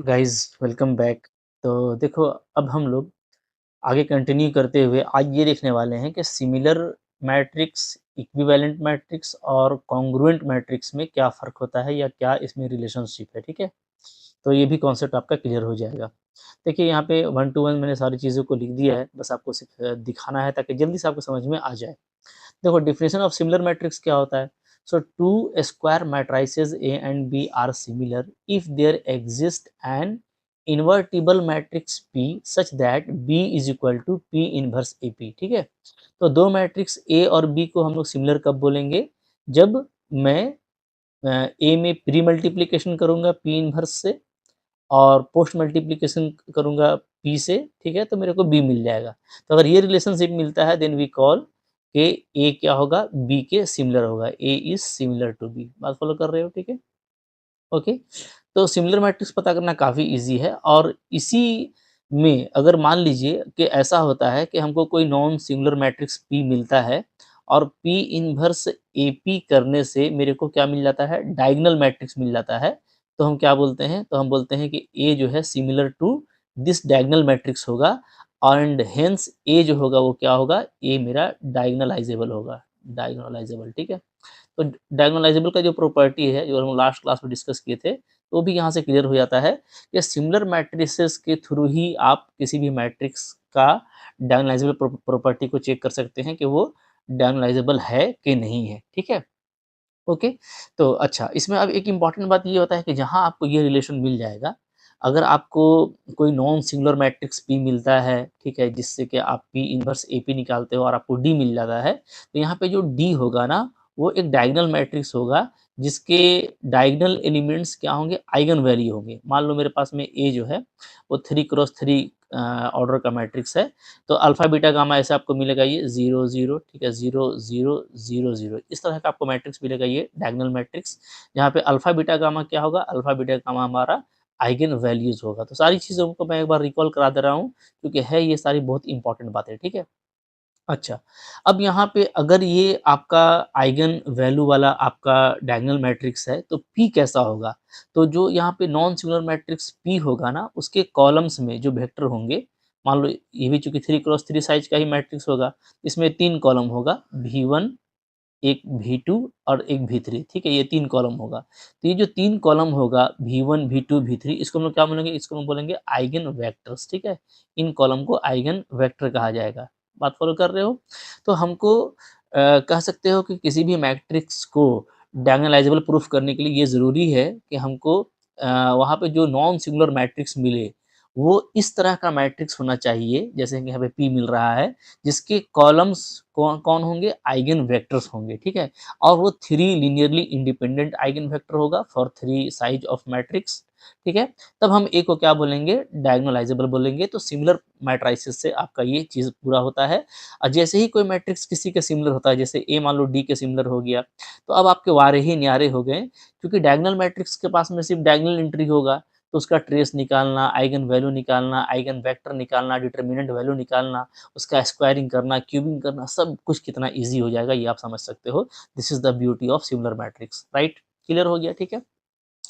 Guys welcome back. तो देखो, अब हम लोग आगे कंटिन्यू करते हुए आज ये देखने वाले हैं कि सिमिलर मैट्रिक्स, इक्विवेलेंट मैट्रिक्स और कॉन्ग्रुएंट मैट्रिक्स में क्या फ़र्क होता है या क्या इसमें रिलेशनशिप है। ठीक है, तो ये भी कॉन्सेप्ट आपका क्लियर हो जाएगा। देखिए, यहाँ पे वन टू वन मैंने सारी चीज़ों को लिख दिया है, बस आपको सिर्फ दिखाना है ताकि जल्दी से आपको समझ में आ जाए। देखो, डेफिनेशन ऑफ सिमिलर मैट्रिक्स क्या होता है। So two square matrices A and B are similar if there exist an invertible matrix P such that B is equal to P inverse A P. ठीक है, तो दो मैट्रिक्स ए और B को हम लोग सिमिलर कब बोलेंगे? जब मैं ए में प्री मल्टीप्लीकेशन करूंगा पी इनवर्स से और पोस्ट मल्टीप्लीकेशन करूंगा पी से, ठीक है, तो मेरे को बी मिल जाएगा। तो अगर ये रिलेशनशिप मिलता है देन वी कॉल के ए क्या होगा, बी के सिमिलर होगा। ए इज सिमिलर टू बी। बात फॉलो कर रहे हो? ठीक है, ओके। तो सिमिलर मैट्रिक्स पता करना काफ़ी ईजी है और इसी में अगर मान लीजिए कि ऐसा होता है कि हमको कोई नॉन सिमिलर मैट्रिक्स पी मिलता है और पी इनवर्स ए पी करने से मेरे को क्या मिल जाता है, डायगोनल मैट्रिक्स मिल जाता है। तो हम क्या बोलते हैं, तो हम बोलते हैं कि ए जो है similar to this diagonal matrix होगा एंड हेंस ए जो होगा वो क्या होगा, ए मेरा डायगोनलाइजेबल होगा। डायगोनलाइजेबल, ठीक है। तो डायगोनलाइजेबल का जो प्रॉपर्टी है, जो हम लास्ट क्लास में डिस्कस किए थे, तो वो भी यहाँ से क्लियर हो जाता है कि सिमिलर मैट्रिसेस के थ्रू ही आप किसी भी मैट्रिक्स का डायगोनलाइजेबल प्रॉपर्टी को चेक कर सकते हैं कि वो डायगोनलाइजेबल है कि नहीं है। ठीक है, ओके। तो अच्छा, इसमें अब एक इम्पॉर्टेंट बात ये होता है कि जहाँ आपको ये रिलेशन मिल जाएगा, अगर आपको कोई नॉन सिंगुलर मैट्रिक्स पी मिलता है, ठीक है, जिससे कि आप पी इनवर्स ए पी निकालते हो और आपको डी मिल जाता है, तो यहाँ पे जो डी होगा ना, वो एक डायगोनल मैट्रिक्स होगा जिसके डायगोनल एलिमेंट्स क्या होंगे, आइगन वैल्यू होंगे। मान लो मेरे पास में ए जो है वो 3 क्रॉस 3 ऑर्डर का मैट्रिक्स है। तो अल्फा बीटा गामा ऐसे आपको मिलेगा ये 0 0, ठीक है, 0 0 0 0, इस तरह का आपको मैट्रिक्स मिलेगा, ये डायगोनल मैट्रिक्स। जहाँ पे अल्फा बीटा गामा क्या होगा, अल्फा बीटा गामा हमारा आइगन वैल्यूज होगा। तो सारी चीज़ों को मैं एक बार रिकॉल करा दे रहा हूँ क्योंकि है ये सारी बहुत इंपॉर्टेंट बातें। ठीक है, अच्छा, अब यहाँ पे अगर ये आपका आइगन वैल्यू वाला आपका डायगोनल मैट्रिक्स है तो P कैसा होगा? तो जो यहाँ पे नॉन सिंगुलर मैट्रिक्स P होगा ना, उसके कॉलम्स में जो वेक्टर होंगे, मान लो ये भी चूँकि 3 क्रॉस 3 साइज़ का ही मैट्रिक्स होगा, इसमें 3 कॉलम होगा, V1, एक V2 और एक V3, ठीक है? ये 3 कॉलम होगा। तो ये जो 3 कॉलम होगा V1, V2, V3, इसको हम लोग क्या बोलेंगे? इसको हम बोलेंगे आइगन वेक्टर्स, ठीक है? इन कॉलम को आइगन वेक्टर कहा जाएगा। बात फ़ॉलो कर रहे हो? तो हमको कह सकते हो कि किसी भी मैट्रिक्स को डायगोनलाइज़ेबल प्रूफ करने के लिए ये ज़रूरी है कि हमको वहाँ पे जो नॉन सिंगुलर मैट्रिक्स मिले, वो इस तरह का मैट्रिक्स होना चाहिए, जैसे कि यहाँ पे P मिल रहा है, जिसके कॉलम्स कौन कौन होंगे, आइगन वेक्टर्स होंगे। ठीक है, और वो 3 लीनियरली इंडिपेंडेंट आइगन वेक्टर होगा फॉर 3 साइज ऑफ मैट्रिक्स। ठीक है, तब हम ए को क्या बोलेंगे, डायगोनलाइजेबल बोलेंगे। तो सिमिलर मैट्रिसेस से आपका ये चीज़ पूरा होता है। और जैसे ही कोई मैट्रिक्स किसी के सिमिलर होता है, जैसे ए मान लो डी के सिमिलर हो गया, तो अब आपके वारे ही न्यारे हो गए, क्योंकि डायगोनल मैट्रिक्स के पास में सिर्फ डायगोनल एंट्री होगा, तो उसका ट्रेस निकालना, आइगन वैल्यू निकालना, आइगन वेक्टर निकालना, डिटरमिनेंट वैल्यू निकालना, उसका स्क्वायरिंग करना, क्यूबिंग करना, सब कुछ कितना ईज़ी हो जाएगा ये आप समझ सकते हो। This is the beauty of similar matrix, right? Clear हो गया? ठीक है।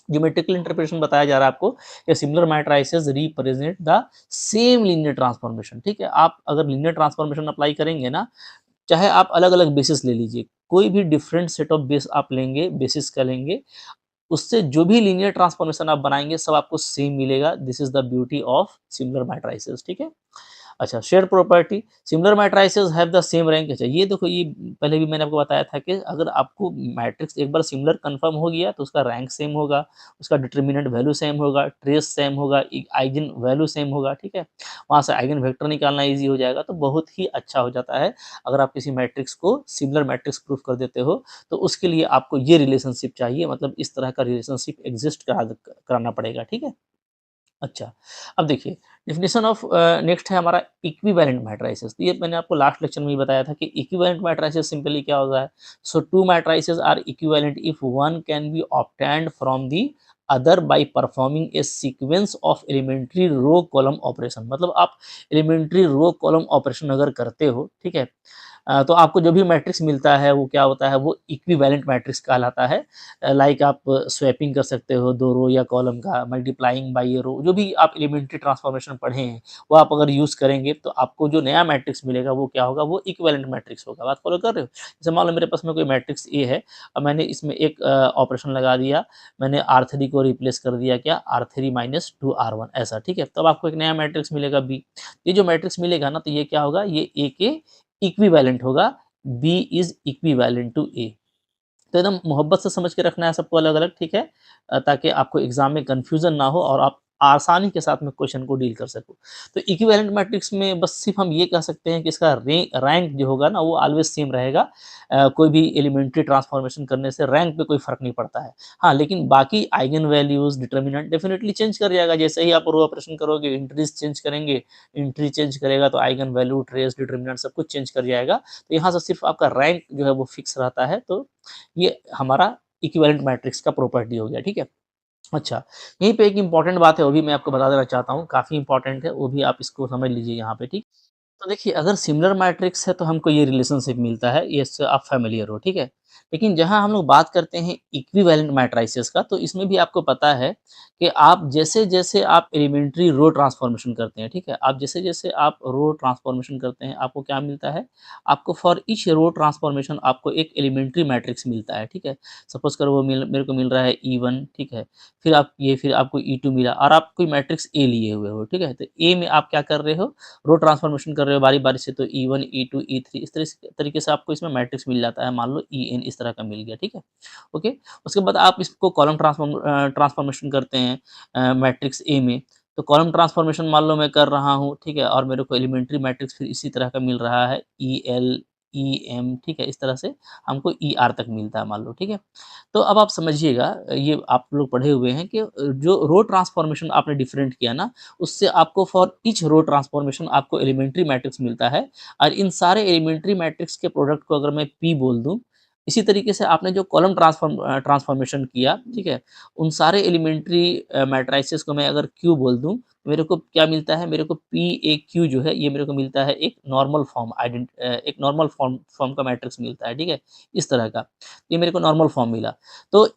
ज्योमेट्रिकल इंटरप्रिटेशन बताया जा रहा है आपको कि similar matrices represent the same linear transformation. ठीक है, आप अगर लीनियर ट्रांसफॉर्मेशन अप्लाई करेंगे ना, चाहे आप अलग-अलग बेसिस ले लीजिए, कोई भी डिफरेंट सेट ऑफ बेस आप लेंगे, बेसिस का लेंगे, उससे जो भी लीनियर ट्रांसफॉर्मेशन आप बनाएँगे सब आपको सेम मिलेगा। This is the beauty of similar matrices. ठीक है? अच्छा, share property, similar matrices have the same rank. अच्छा, ये देखो, ये पहले भी मैंने आपको बताया था कि अगर आपको मैट्रिक्स एक बार सिमिलर कंफर्म हो गया तो उसका रैंक सेम होगा, उसका डिटरमिनेंट वैल्यू सेम होगा, ट्रेस सेम होगा, आइगन वैल्यू सेम होगा। ठीक है, वहाँ से आइगन वेक्टर निकालना ईजी हो जाएगा। तो बहुत ही अच्छा हो जाता है अगर आप किसी मैट्रिक्स को सिमिलर मैट्रिक्स प्रूफ कर देते हो, तो उसके लिए आपको ये रिलेशनशिप चाहिए, मतलब इस तरह का रिलेशनशिप एग्जिस्ट कराना पड़ेगा। ठीक है, अच्छा, अब देखिए डेफिनेशन ऑफ नेक्स्ट है हमारा इक्विवेलेंट मैट्रिसेस। तो ये मैंने आपको लास्ट लेक्चर में ही बताया था कि इक्विवेलेंट मैट्रिसेस सिंपली क्या होता है। So two matrices are equivalent if one can be obtained from the other by performing a sequence of elementary row column operation. मतलब आप एलिमेंट्री रो कॉलम ऑपरेशन अगर करते हो, ठीक है, तो आपको जो भी मैट्रिक्स मिलता है वो क्या होता है, वो इक्विवेलेंट मैट्रिक्स कहलाता है। लाइक आप स्वैपिंग कर सकते हो 2 रो या कॉलम का, मल्टीप्लाइंग बाय ए रो, जो भी आप एलिमेंट्री ट्रांसफॉर्मेशन पढ़े हैं, वो आप अगर यूज़ करेंगे तो आपको जो नया मैट्रिक्स मिलेगा वो क्या होगा, वो इक्विवेलेंट मैट्रिक्स होगा। बात फ़ॉलो कर रहे हो? जैसे मान लो मेरे पास में कोई मैट्रिक्स ए है, अब मैंने इसमें एक ऑपरेशन लगा दिया, मैंने R3 को रिप्लेस कर दिया क्या, R3 माइनस 2R1 ऐसा, ठीक है? तब आपको एक नया मैट्रिक्स मिलेगा बी। ये जो मैट्रिक्स मिलेगा ना, तो ये क्या होगा, ये ए के इक्विवेलेंट होगा, बी इज़ इक्विवेलेंट टू ए। तो एकदम मोहब्बत से समझ के रखना है सबको अलग-अलग, ठीक है? ताकि आपको एग्ज़ाम में कन्फ्यूज़न ना हो और आप आसानी के साथ में क्वेश्चन को डील कर सको। तो इक्विवेलेंट मैट्रिक्स में बस सिर्फ़ हम ये कह सकते हैं कि इसका रैंक जो होगा ना, वो ऑलवेज़ सेम रहेगा। कोई भी एलिमेंट्री ट्रांसफॉर्मेशन करने से रैंक पे कोई फ़र्क नहीं पड़ता है। हाँ, लेकिन बाकी eigen values, determinant definitely change कर जाएगा। जैसे ही आप रो ऑपरेशन करोगे, एंट्रीज़ चेंज करेंगे, एंट्री चेंज करेगा तो आइगन वैल्यू, ट्रेस, डिटर्मिनेंट सब कुछ चेंज कर जाएगा। तो यहाँ से सिर्फ़ आपका रैंक जो है वो फ़िक्स रहता है। तो ये हमारा इक्विवेलेंट मैट्रिक्स का प्रॉपर्टी हो गया, ठीक है? अच्छा, यहीं पे एक इम्पोर्टेंट बात है, वो भी मैं आपको बता देना चाहता हूँ, काफ़ी इम्पोर्टेंट है, वो भी आप इसको समझ लीजिए यहाँ पे, ठीक? तो देखिए, अगर सिमिलर मैट्रिक्स है तो हमको ये रिलेशनशिप मिलता है, ये इससे आप फ़ैमिलियर हो, ठीक है? लेकिन जहाँ हम लोग बात करते हैं इक्विवेलेंट मैट्रिसेस का, तो इसमें भी आपको पता है कि आप जैसे-जैसे आप एलिमेंट्री रो ट्रांसफ़ॉर्मेशन करते हैं, ठीक है? आप जैसे-जैसे आप रो ट्रांसफ़ॉर्मेशन करते हैं, आपको क्या मिलता है? आपको फॉर ईच रो ट्रांसफ़ॉर्मेशन आपको एक एलिमेंट्री मैट्रिक्स मिलता है, ठीक है? सपोज़ करो वो मेरे को मिल रहा है E1, ठीक है? फिर आपको E2 मिला और आप कोई मैट्रिक्स ए लिए हुए हो, ठीक है? तो ए में आप क्या कर रहे हो? रो ट्रांसफॉर्मेशन कर रहे हो बारी-बारी से, तो E1, E2, E3 इस तरीके से आपको इसमें मैट्रिक्स मिल जाता है। मान लो En इस तरह का मिल गया, ठीक है? ओके? उसके बाद आप इसको कॉलम ट्रांसफॉर्मेशन करते हैं मैट्रिक्स ए में। तो कॉलम ट्रांसफॉर्मेशन मान लो मैं कर रहा हूँ, ठीक है? और मेरे को एलिमेंट्री मैट्रिक्स फिर इसी तरह का मिल रहा है EL, EM, ठीक है? इस तरह से हमको ER तक मिलता है मान लो, ठीक है? तो अब आप समझिएगा, ये आप लोग पढ़े हुए हैं कि जो रो ट्रांसफॉर्मेशन आपने डिफरेंट किया ना, उससे आपको फॉर ईच रो ट्रांसफॉर्मेशन आपको एलिमेंट्री मैट्रिक्स मिलता है और इन सारे एलिमेंट्री मैट्रिक्स के प्रोडक्ट को अगर मैं P बोल दूँ, इसी तरीके से आपने जो कॉलम ट्रांसफॉर्मेशन किया, ठीक है? उन सारे एलिमेंट्री मैट्रिसेस को मैं अगर Q बोल दूँ, मेरे को क्या मिलता है? मेरे को PAQ जो है, ये मेरे को मिलता है एक नॉर्मल फॉर्म एक नॉर्मल फॉर्म फॉर्म का मैट्रिक्स मिलता है, ठीक है? इस तरह का। ये मेरे को नॉर्मल फॉर्म मिला। तो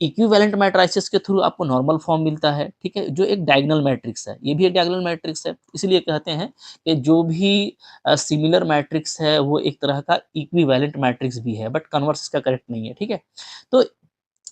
इक्विवेलेंट मैट्रिसेस के थ्रू आपको नॉर्मल फॉर्म मिलता है, ठीक है? जो एक डायगोनल मैट्रिक्स है, ये भी एक डायगोनल मैट्रिक्स है। इसीलिए कहते हैं कि जो भी सिमिलर मैट्रिक्स है, वो एक तरह का इक्विवेलेंट मैट्रिक्स भी है, बट कन्वर्स इसका करेक्ट नहीं है, ठीक है? तो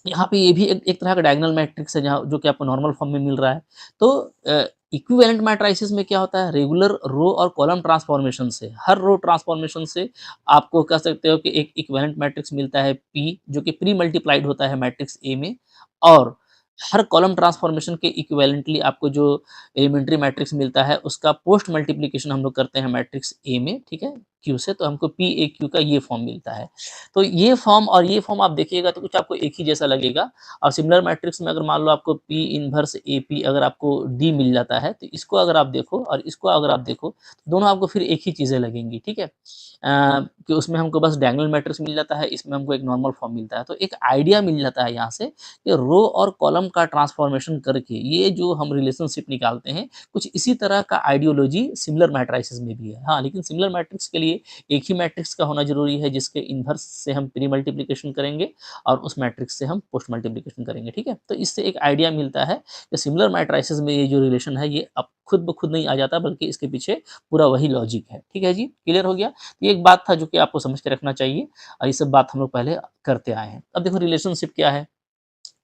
यहाँ पे ये भी एक एक तरह का डायगोनल मैट्रिक्स है, जहाँ जो कि आपको नॉर्मल फॉर्म में मिल रहा है। तो इक्विवेलेंट मैट्रिसेस में क्या होता है, रेगुलर रो और कॉलम ट्रांसफॉर्मेशन से, हर रो ट्रांसफॉर्मेशन से आपको कह सकते हो कि एक इक्विवेलेंट मैट्रिक्स मिलता है P, जो कि प्री मल्टीप्लाइड होता है मैट्रिक्स A में, और हर कॉलम ट्रांसफॉर्मेशन के इक्विवेलेंटली आपको जो एलिमेंट्री मैट्रिक्स मिलता है, उसका पोस्ट मल्टीप्लिकेशन हम लोग करते हैं मैट्रिक्स A में, ठीक है? Q से, तो हमको PAQ का ये फॉर्म मिलता है। तो ये फॉर्म और ये फॉर्म आप देखिएगा तो कुछ आपको एक ही जैसा लगेगा, और सिमिलर मैट्रिक्स में अगर मान लो आपको P इनवर्स AP अगर आपको D मिल जाता है, तो इसको अगर आप देखो और इसको अगर आप देखो, तो दोनों आपको फिर एक ही चीज़ें लगेंगी, ठीक है? कि उसमें हमको बस डायगोनल मैट्रिक्स मिल जाता है, इसमें हमको एक नॉर्मल फॉर्म मिलता है। तो एक आइडिया मिल जाता है यहाँ से कि रो और कॉलम का ट्रांसफॉर्मेशन करके ये जो हम रिलेशनशिप निकालते हैं, कुछ इसी तरह का आइडियोलॉजी सिमिलर मैट्रिसेस में भी है। हाँ, लेकिन सिमिलर मैट्रिक्स के लिए एक ही मैट्रिक्स का होना ज़रूरी है, जिसके इन्वर्स से हम प्री मल्टीप्लिकेशन करेंगे और उस मैट्रिक्स से हम पोस्ट मल्टीप्लिकेशन करेंगे, ठीक है? तो इससे एक आइडिया मिलता है कि सिमिलर मैट्रिसेस में ये जो रिलेशन है, ये अब खुद ब खुद नहीं आ जाता, बल्कि इसके पीछे पूरा वही लॉजिक है। ठीक है जी? क्लियर हो गया? तो ये एक बात था जो कि आपको समझ के रखना चाहिए, और ये सब बात हम लोग पहले करते आए हैं। अब देखो रिलेशनशिप क्या है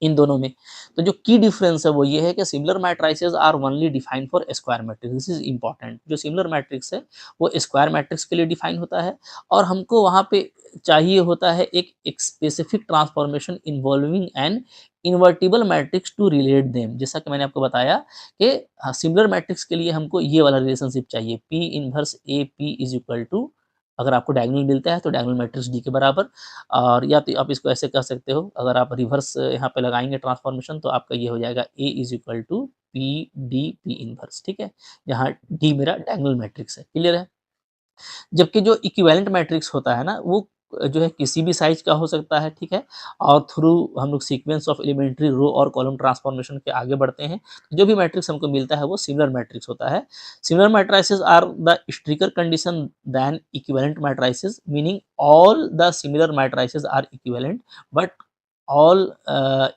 इन दोनों में? तो जो की डिफरेंस है वो ये है कि similar matrices are only defined for square matrix, this is important. जो सिमिलर मैट्रिक्स है वो स्क्वायर मैट्रिक्स के लिए डिफाइन होता है, और हमको वहाँ पे चाहिए होता है एक specific transformation involving an invertible matrix to relate them. जैसा कि मैंने आपको बताया कि सिमिलर मैट्रिक्स के लिए हमको ये वाला रिलेशनशिप चाहिए, P inverse A P is equal to, अगर आपको डायगोनल मिलता है तो डायगोनल मैट्रिक्स डी के बराबर, और या तो आप इसको ऐसे कह सकते हो, अगर आप रिवर्स यहाँ पे लगाएँगे ट्रांसफॉर्मेशन, तो आपका ये हो जाएगा A is equal to P D P inverse, ठीक है? जहाँ डी मेरा डायगोनल मैट्रिक्स है, क्लियर है? जबकि जो इक्विवेलेंट मैट्रिक्स होता है ना, वो जो है किसी भी साइज़ का हो सकता है, ठीक है? और थ्रू हम लोग सीक्वेंस ऑफ एलिमेंट्री रो और कॉलम ट्रांसफॉर्मेशन के आगे बढ़ते हैं। जो भी मैट्रिक्स हमको मिलता है वो सिमिलर मैट्रिक्स होता है। Similar matrices are the stricter condition than equivalent matrices, meaning all the similar matrices are equivalent, but all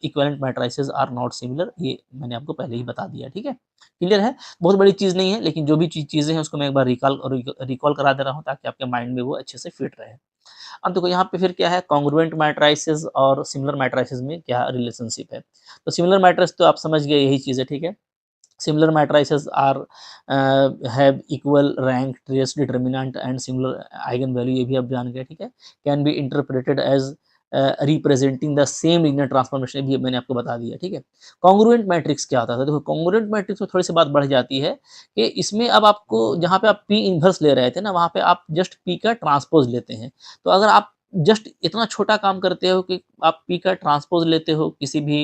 equivalent matrices are not similar। ये मैंने आपको पहले ही बता दिया, ठीक है? क्लियर है? बहुत बड़ी चीज़ नहीं है, लेकिन जो भी चीज़ें हैं उसको मैं एक बार रिकॉल करा दे रहा हूँ ताकि आपके माइंड में वो अच्छे से फिट रहे। अब देखो यहाँ पे फिर क्या है, कॉन्ग्रुएंट मैट्रिसेस और सिमिलर मैट्रिसेस में क्या रिलेशनशिप है। तो सिमिलर मैट्रिक्स तो आप समझ गए, यही चीज़ है, ठीक है? Similar matrices are have equal rank, trace, determinant and similar eigenvalue, ये भी आप जान गए, ठीक है? Can be interpreted as representing the same linear transformation, भी मैंने आपको बता दिया, ठीक है? Congruent मैट्रिक्स क्या होता है? देखो congruent मैट्रिक्स में थोड़ी सी बात बढ़ जाती है कि इसमें अब आपको जहाँ पे आप P इनवर्स ले रहे थे ना, वहाँ पे आप जस्ट P का ट्रांसपोज लेते हैं। तो अगर आप जस्ट इतना छोटा काम करते हो कि आप P का ट्रांसपोज लेते हो, किसी भी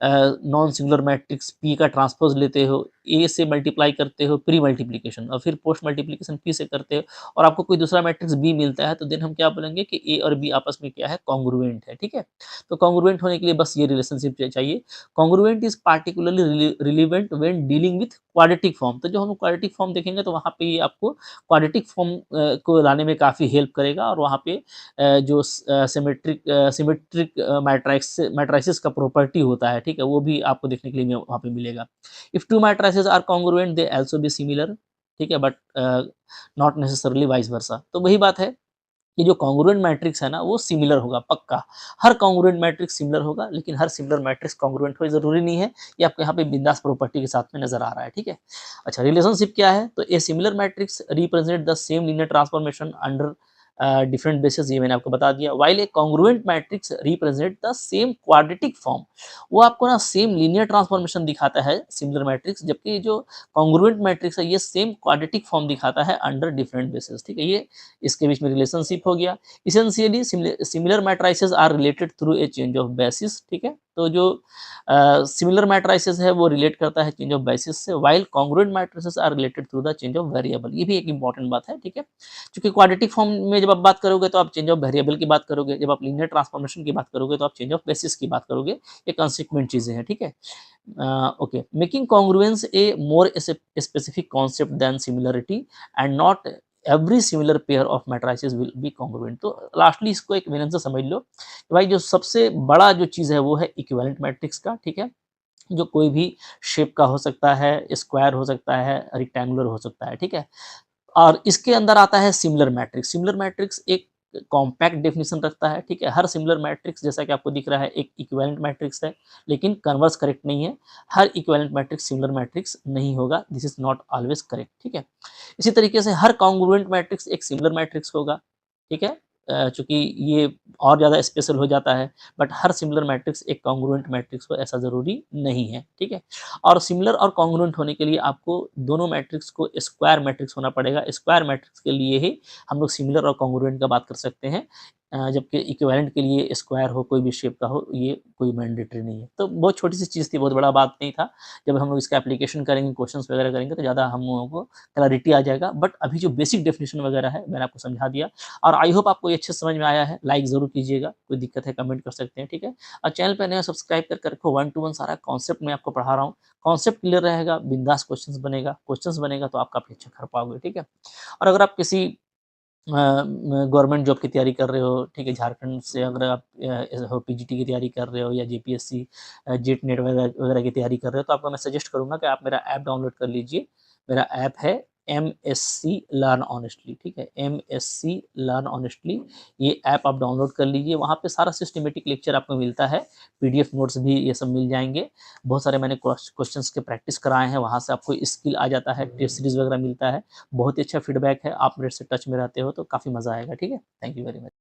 नॉन सिंगुलर मैट्रिक्स P का ट्रांसपोज लेते हो, A से मल्टीप्लाई करते हो प्री मल्टीप्लिकेशन और फिर पोस्ट मल्टीप्लिकेशन P से करते हो और आपको कोई दूसरा मैट्रिक्स B मिलता है, तो देन हम क्या बोलेंगे कि A और B आपस में क्या है, कॉन्ग्रुएंट है, ठीक है? तो कॉन्ग्रुएंट होने के लिए बस ये रिलेशनशिप चाहिए। Congruent is particularly relevant when dealing with quadratic form. तो जो हम क्वाड्रेटिक फॉर्म देखेंगे तो वहाँ पे ये आपको क्वाड्रेटिक फॉर्म को लाने में काफ़ी हेल्प करेगा और वहाँ पे जो सिमेट्रिक मैट्रिसेस का प्रॉपर्टी होता है, ठीक है? वो भी आपको देखने के लिए वहाँ पे मिलेगा। If two matrices are congruent they also be similar, ठीक है? But not necessarily vice versa. तो वही बात है कि जो कॉन्ग्रुएंट मैट्रिक्स है ना, वो सिमिलर होगा पक्का। हर कॉन्ग्रुएंट मैट्रिक्स सिमिलर होगा, लेकिन हर सिमिलर मैट्रिक्स कॉन्ग्रुएंट हो ये ज़रूरी नहीं है। ये आपको यहाँ पे बिंदास प्रॉपर्टी के साथ में नज़र आ रहा है, ठीक है? अच्छा, रिलेशनशिप क्या है? तो a similar matrix represent the same linear transformation under different basis, ये मैंने आपको बता दिया। While a congruent matrix represent the same quadratic form, वो आपको ना सेम लीनियर ट्रांसफॉर्मेशन दिखाता है सिमिलर मैट्रिक्स, जबकि जो कॉन्ग्रुएंट मैट्रिक्स है ये सेम क्वाड्रेटिक फॉर्म दिखाता है अंडर डिफरेंट बेसिस, ठीक है? ये इसके बीच में रिलेशनशिप हो गया। Essentially similar matrices are related through a change of basis, ठीक है? तो जो सिमिलर मैट्रिसेस है वो रिलेट करता है चेंज ऑफ बेसिस से, while congruent matrices are related through the change of variable. ये भी एक इंपॉर्टेंट बात है, ठीक है? क्योंकि क्वाड्रेटिक फॉर्म में जब आप बात करोगे तो आप चेंज ऑफ वेरिएबल की बात करोगे, जब आप लीनियर ट्रांसफॉर्मेशन की बात करोगे तो आप चेंज ऑफ बेसिस की बात करोगे। ये कंसिक्वेंट चीजें हैं, ठीक है? Okay, making congruence a more specific concept than similarity and not every similar pair of matrices will be congruent. तो लास्टली इसको एक विनन से समझ लो कि भाई जो सबसे बड़ा जो चीज़ है वो है इक्विवेलेंट मैट्रिक्स का, ठीक है? जो कोई भी शेप का हो सकता है, स्क्वायर हो सकता है, रेक्टेंगुलर हो सकता है, ठीक है? और इसके अंदर आता है सिमिलर मैट्रिक्स। सिमिलर मैट्रिक्स एक कॉम्पैक्ट डेफिनिशन रखता है, ठीक है? हर सिमिलर मैट्रिक्स जैसा कि आपको दिख रहा है एक इक्विवेलेंट मैट्रिक्स है, लेकिन कन्वर्स करेक्ट नहीं है। हर इक्विवेलेंट मैट्रिक्स सिमिलर मैट्रिक्स नहीं होगा, this is not always correct, ठीक है? इसी तरीके से हर कॉन्ग्रुएंट मैट्रिक्स एक सिमिलर मैट्रिक्स होगा, ठीक है? चूँकि ये और ज़्यादा स्पेशल हो जाता है, बट हर सिमिलर मैट्रिक्स एक कॉन्ग्रुएंट मैट्रिक्स हो ऐसा ज़रूरी नहीं है, ठीक है? और सिमिलर और कॉन्ग्रुएंट होने के लिए आपको दोनों मैट्रिक्स को स्क्वायर मैट्रिक्स होना पड़ेगा। स्क्वायर मैट्रिक्स के लिए ही हम लोग सिमिलर और कॉन्ग्रुएंट का बात कर सकते हैं। जबकि इक्विवेलेंट के लिए स्क्वायर हो, कोई भी शेप का हो, ये कोई मैंडेटरी नहीं है। तो बहुत छोटी-सी चीज़ थी, बहुत बड़ा बात नहीं था। जब हम लोग इसका एप्लीकेशन करेंगे, क्वेश्चन्स वगैरह करेंगे तो ज़्यादा हम लोगों को क्लैरिटी आ जाएगा। बट अभी जो बेसिक डेफिनिशन वगैरह है, मैंने आपको समझा दिया और आई होप आपको ये अच्छे से समझ में आया है। लाइक ज़रूर कीजिएगा, कोई दिक्कत है कमेंट कर सकते हैं, ठीक है? और चैनल पे नए हो सब्सक्राइब करके रखो, 1 टू 1 सारा कॉन्सेप्ट मैं आपको पढ़ा रहा हूँ। कॉन्सेप्ट क्लियर रहेगा, बिंदास क्वेश्चंस बनेगा तो आप काफ़ी अच्छा कर पाओगे, ठीक है? और अगर आप किसी गवर्नमेंट जॉब की तैयारी कर रहे हो, ठीक है? झारखंड से अगर आप हो, पीजीटी की तैयारी कर रहे हो या जेपीएससी, जेट नेट वगैरह वगैरह की तैयारी कर रहे हो, तो आपको मैं सजेस्ट करूँगा कि आप मेरा ऐप डाउनलोड कर लीजिए। मेरा ऐप है एमएससी लर्न ऑनेस्टली, ठीक है? एमएससी लर्न ऑनेस्टली, ये ऐप आप डाउनलोड कर लीजिए। वहाँ पे सारा सिस्टमेटिक लेक्चर आपको मिलता है, पीडीएफ नोट्स भी ये सब मिल जाएँगे। बहुत सारे मैंने क्वेश्चंस के प्रैक्टिस कराए हैं, वहाँ से आपको स्किल आ जाता है, टेस्ट सीरीज़ वगैरह मिलता है। बहुत ही अच्छा फीडबैक है, आप मेरे से टच में रहते हो तो काफ़ी मज़ा आएगा, ठीक है? Thank you very much.